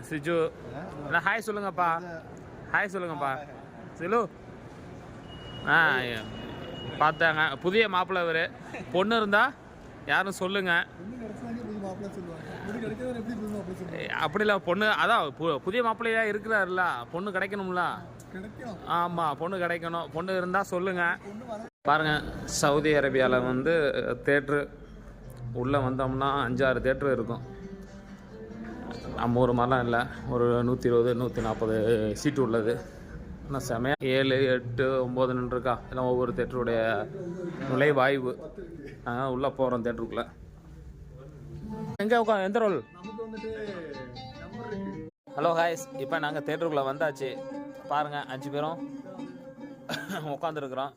சிஜு hi சொல்லுங்கப்பா. Hi சொல்லுங்கப்பா. சிலு பார்த்தாங்க புதிய மாப்பிள்ளை இவர். பொண்ணு இருந்தா யாரும் சொல்லுங்க. அப்படி இல்லை பொண்ணு அதான் புதிய மாப்பிள்ளையா இருக்கிறாருல்ல, பொண்ணு கிடைக்கணும்ல. ஆமாம் பொண்ணு கிடைக்கணும். பொண்ணு இருந்தால் சொல்லுங்க. பாருங்க சவுதி அரேபியாவில் வந்து தேட்ரு உள்ளே வந்தோம்னா 5-6 தேட்ரு இருக்கும். நம்ம ஊர் மாதிரிலாம் இல்லை, ஒரு 120 140 சீட்டு உள்ளது. ஆனால் செமையாக 7 8 9 நின்றுருக்கா. எல்லாம் ஒவ்வொரு தேட்டருடைய நுழைவாய்வு. உள்ளே போகிறோம் தேட்டருக்குள்ளே. எங்கே எந்த ரோல்? ஹலோ ஹாய்ஸ், இப்போ நாங்கள் தேட்டருக்குள்ளே வந்தாச்சு. பாருங்கள் 5 பேரும் உட்காந்துருக்குறோம்.